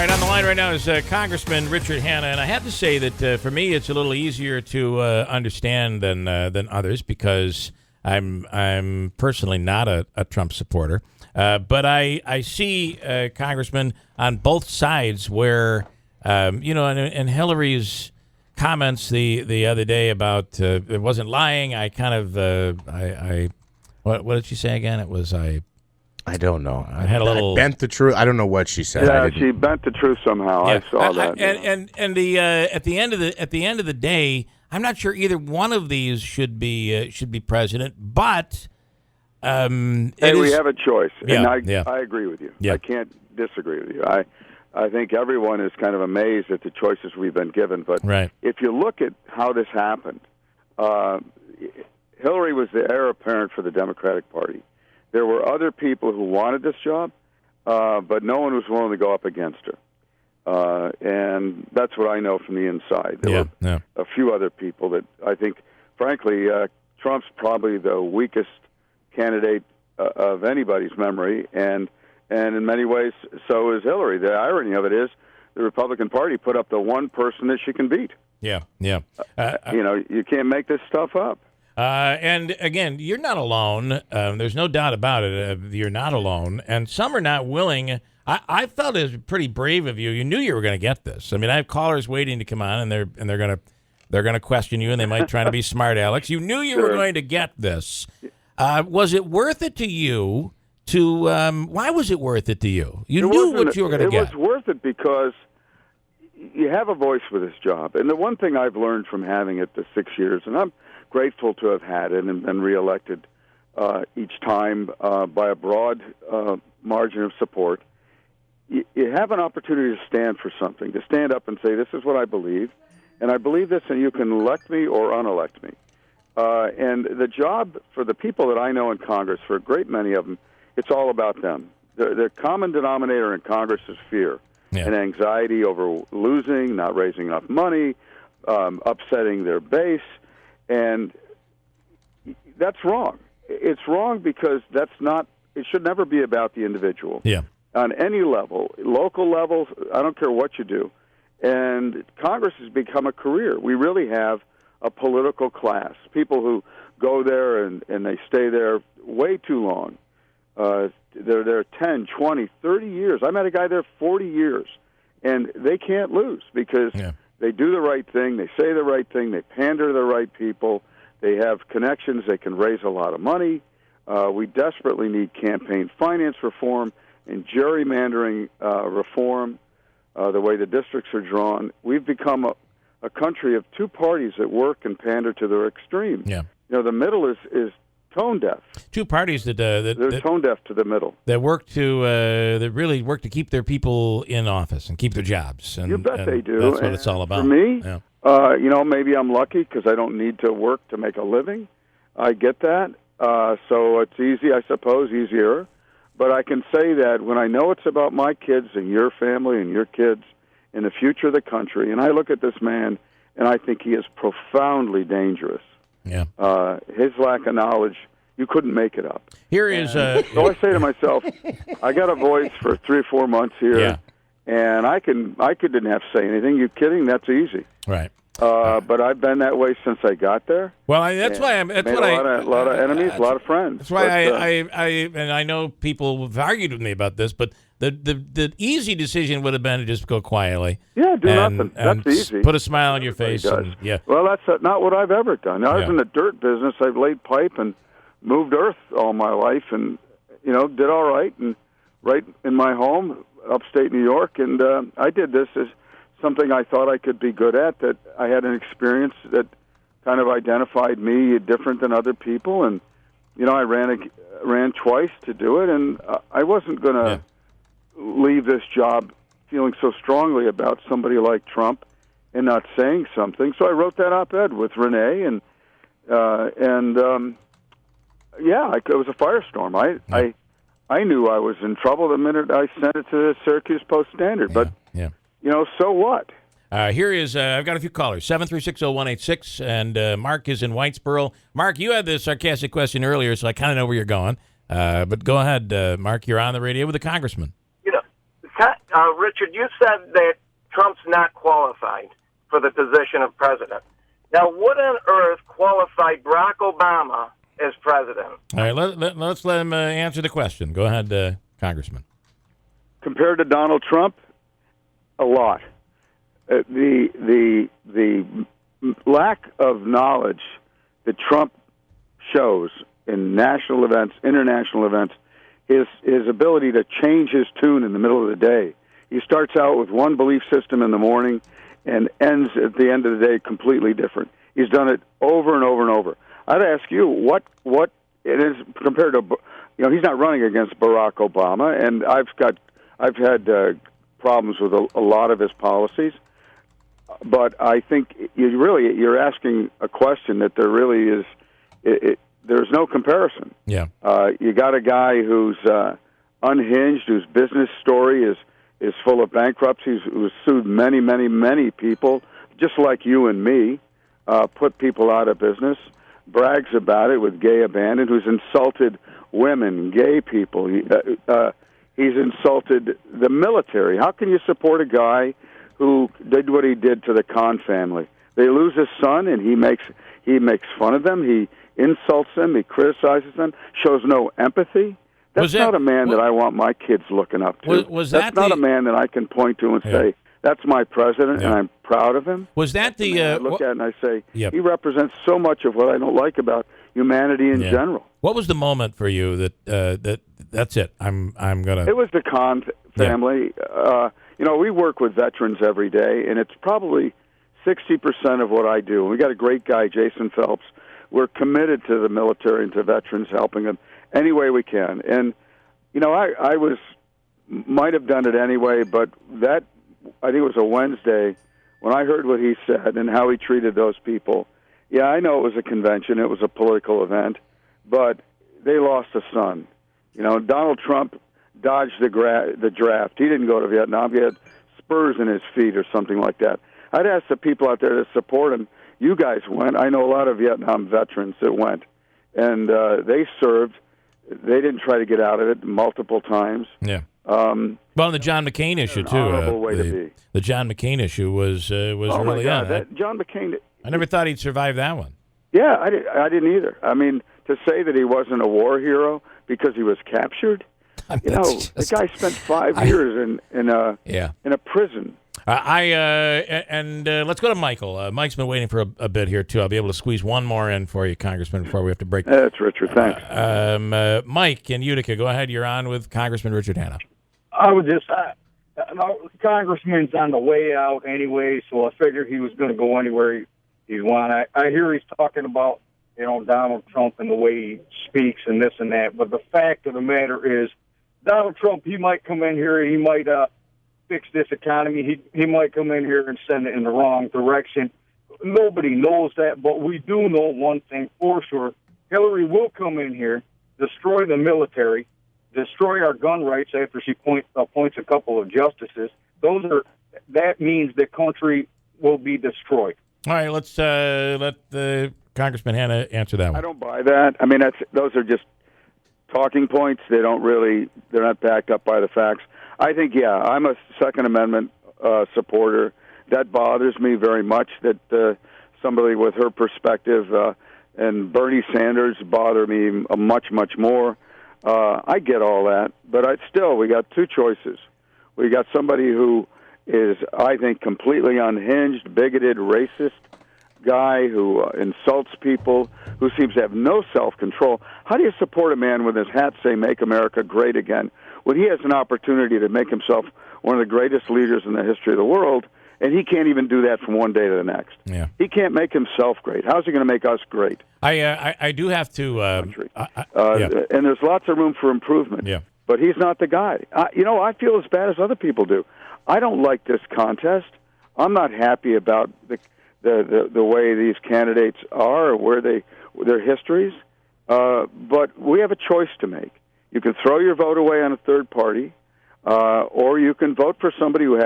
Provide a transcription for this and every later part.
right, on the line right now is Congressman Richard Hanna, and I have to say that for me it's a little easier to understand than others because I'm personally not a Trump supporter, but I see Congressman on both sides where and Hillary's comments the other day about it wasn't lying. I kind of what did she say again? It was I don't know. I had a little bent the truth. I don't know what she said. Yeah, she bent the truth somehow. Yeah. I saw that. And the at the end of the day, I'm not sure either one of these should be president. But hey, we have a choice, yeah, and I agree with you. Yeah. I can't disagree with you. I think everyone is kind of amazed at the choices we've been given. But right. if you look at how this happened, Hillary was the heir apparent for the Democratic Party. There were other people who wanted this job, but no one was willing to go up against her. And that's what I know from the inside. There were a few other people that I think, frankly, Trump's probably the weakest candidate of anybody's memory, and in many ways, so is Hillary. The irony of it is the Republican Party put up the one person that she can beat. Yeah. You can't make this stuff up. And again, you're not alone. There's no doubt about it. You're not alone, and some are not willing. I felt it was pretty brave of you. You knew you were going to get this. I mean, I have callers waiting to come on, and they're going to question you, and they might try to be smart, Alex. You knew you were going to get this. Was it worth it to you? Why was it worth it to you? You knew what you were going to get. It was worth it because you have a voice with this job, and the one thing I've learned from having it the 6 years, and I'm grateful to have had it and been reelected each time by a broad margin of support. You have an opportunity to stand for something, to stand up and say, this is what I believe, and I believe this, and you can elect me or unelect me. And the job for the people that I know in Congress, for a great many of them, it's all about them. The common denominator in Congress is fear and anxiety over losing, not raising enough money, upsetting their base. And that's wrong. It's wrong because it should never be about the individual. Yeah. On any level, local levels, I don't care what you do. And Congress has become a career. We really have a political class, people who go there and they stay there way too long. They're there 10, 20, 30 years. I met a guy there 40 years, and they can't lose because they do the right thing, they say the right thing, they pander to the right people, they have connections, they can raise a lot of money. We desperately need campaign finance reform and gerrymandering reform, the way the districts are drawn. We've become a country of two parties that work and pander to their extreme. Yeah. The middle is tone deaf. Two parties that they're tone deaf to the middle. That really work to keep their people in office and keep their jobs. And, you bet they do. That's what it's all about. For me, maybe I'm lucky because I don't need to work to make a living. I get that. So it's easy, I suppose, easier. But I can say that when I know it's about my kids and your family and your kids and the future of the country, and I look at this man and I think he is profoundly dangerous. Yeah. His lack of knowledge, you couldn't make it up. Here is so I say to myself, I got a voice for 3 or 4 months here, and I didn't have to say anything. You kidding? That's easy. Right. But I've been that way since I got there. Well, that's why I'm. That's made what a lot of enemies, a lot of friends. That's why I know people have argued with me about this, but the easy decision would have been to just go quietly. Yeah, do nothing. That's easy. Put a smile on your face. And, Well, that's not what I've ever done. I was in the dirt business. I've laid pipe and moved earth all my life, and did all right, and right in my home, upstate New York, and I did this as something I thought I could be good at, that I had an experience that kind of identified me different than other people, and I ran twice to do it, and I wasn't going to leave this job feeling so strongly about somebody like Trump and not saying something. So I wrote that op-ed with Renee, and it was a firestorm. I knew I was in trouble the minute I sent it to the Syracuse Post-Standard, but so what? Here is, I've got a few callers, 7360186, and Mark is in Whitesboro. Mark, you had the sarcastic question earlier, so I kind of know where you're going. But go ahead, Mark, you're on the radio with the congressman. Richard, you said that Trump's not qualified for the position of president. Now, what on earth qualified Barack Obama as president? All right, let's let him answer the question. Go ahead, Congressman. Compared to Donald Trump, a lot. The lack of knowledge that Trump shows in national events, international events, his ability to change his tune in the middle of the day. He starts out with one belief system in the morning and ends at the end of the day completely different. He's done it over and over and over. I'd ask you what it is compared to, he's not running against Barack Obama, and I've had problems with a lot of his policies, but I think you're asking a question that there really is. There's no comparison. Yeah. You got a guy who's unhinged, whose business story is full of bankruptcies, who's sued many, many, many people, just like you and me, put people out of business, brags about it with gay abandon, who's insulted women, gay people. He's insulted the military. How can you support a guy who did what he did to the Khan family? They lose a son, and he makes fun of them. He insults them. He criticizes them. Shows no empathy. That's not a man that I want my kids looking up to. That's not a man that I can point to and say, that's my president, and I'm proud of him. Was that I look at it and I say, he represents so much of what I don't like about humanity in general. What was the moment for you that's it? I'm gonna. It was the Khan family. We work with veterans every day, and it's probably 60% of what I do. And we got a great guy, Jason Phelps. We're committed to the military and to veterans, helping them any way we can. And I might have done it anyway, but that, I think it was a Wednesday when I heard what he said and how he treated those people. Yeah, I know it was a convention, it was a political event, but they lost a son. Donald Trump dodged the draft. He didn't go to Vietnam. He had spurs in his feet or something like that. I'd ask the people out there to support him. You guys went. I know a lot of Vietnam veterans that went, and they served. They didn't try to get out of it multiple times. Yeah. Well, the John McCain issue too. The John McCain issue was early on. John McCain. I never thought he'd survive that one. Yeah, I didn't either. I mean, to say that he wasn't a war hero because he was captured. The guy spent 5 years in a prison. Let's go to Michael. Mike's been waiting for a bit here, too. I'll be able to squeeze one more in for you, Congressman, before we have to break. That's Richard. Thanks. Mike in Utica, go ahead. You're on with Congressman Richard Hanna. I would just, Congressman's on the way out anyway, so I figured he was going to go anywhere he wanted. I hear he's talking about, Donald Trump and the way he speaks and this and that, but the fact of the matter is, Donald Trump, he might come in here, he might fix this economy. He might come in here and send it in the wrong direction. Nobody knows that, but we do know one thing for sure. Hillary will come in here, destroy the military, destroy our gun rights after she appoints a couple of justices. That means the country will be destroyed. All right, let's let Congressman Hanna answer that one. I don't buy that. I mean, those are just talking points. They're not backed up by the facts. I think, I'm a Second Amendment supporter. That bothers me very much that somebody with her perspective and Bernie Sanders bother me much, much more. I get all that, but we got two choices. We got somebody who is, I think, completely unhinged, bigoted, racist guy who insults people, who seems to have no self-control. How do you support a man with his hat say, "Make America Great Again," when he has an opportunity to make himself one of the greatest leaders in the history of the world, and he can't even do that from one day to the next? Yeah. He can't make himself great. How's he going to make us great? I do have to... And there's lots of room for improvement. Yeah. But he's not the guy. I feel as bad as other people do. I don't like this contest. I'm not happy about the way these candidates are, or their histories. But we have a choice to make. You can throw your vote away on a third party, or you can vote for somebody who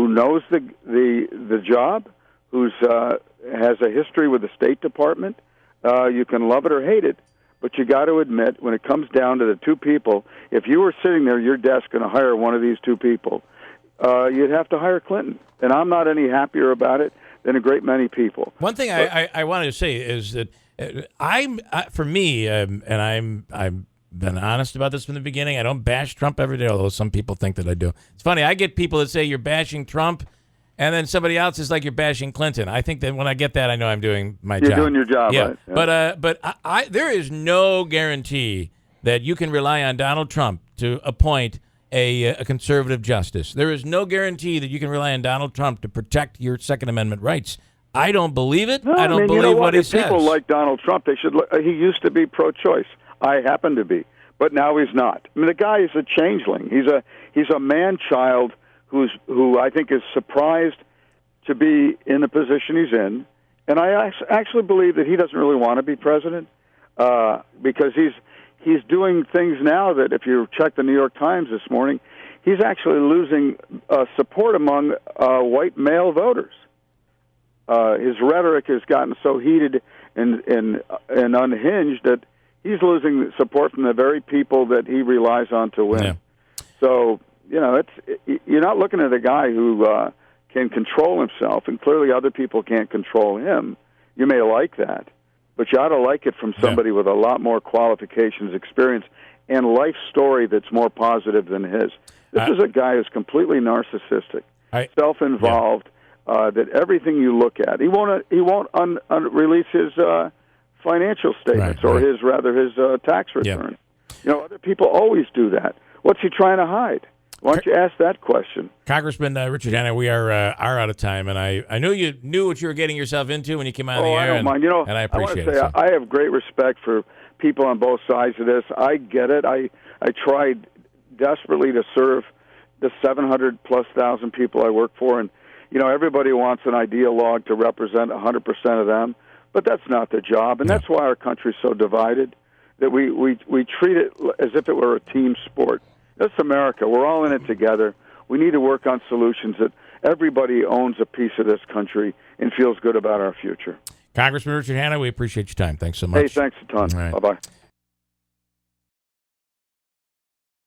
knows the job, who's has a history with the State Department. You can love it or hate it, But you got to admit, when it comes down to the two people, if you were sitting there at your desk going to hire one of these two people, you'd have to hire Clinton. And I'm not any happier about it than a great many people. One thing I wanted to say is that for me, and I've been honest about this from the beginning. I don't bash Trump every day, although some people think that I do. It's funny. I get people that say you're bashing Trump, and then somebody else is like you're bashing Clinton. I think that when I get that, I know I'm doing my job. You're doing your job, yeah. right? Yeah. But there is no guarantee that you can rely on Donald Trump to appoint a conservative justice. There is no guarantee that you can rely on Donald Trump to protect your Second Amendment rights. I don't believe it. No, I don't believe you know what he if says. People like Donald Trump. They should. He used to be pro-choice. I happen to be, but now he's not. I mean, the guy is a changeling. He's a man-child who I think is surprised to be in the position he's in, and I actually believe that he doesn't really want to be president because he's doing things now that if you check the New York Times this morning, he's actually losing support among white male voters. His rhetoric has gotten so heated and unhinged that he's losing support from the very people that he relies on to win. Yeah. So, you're not looking at a guy who can control himself, and clearly other people can't control him. You may like that, but you ought to like it from somebody with a lot more qualifications, experience, and life story that's more positive than his. This is a guy who's completely narcissistic, self-involved, that everything you look at, he won't release his financial statements or his tax return. Yeah. Other people always do that. What's he trying to hide? Why don't you ask that question? Congressman Richard Hanna, we are out of time, and I knew you knew what you were getting yourself into when you came on the air. I don't mind. And I appreciate it. So. I have great respect for people on both sides of this. I get it. I tried desperately to serve the 700,000+ people I work for, and everybody wants an ideologue to represent 100% of them, but that's not the job, and that's why our country's so divided, that we treat it as if it were a team sport. That's America. We're all in it together. We need to work on solutions that everybody owns a piece of this country and feels good about our future. Congressman Richard Hanna, we appreciate your time. Thanks so much. Hey, thanks a ton. Right. Bye-bye.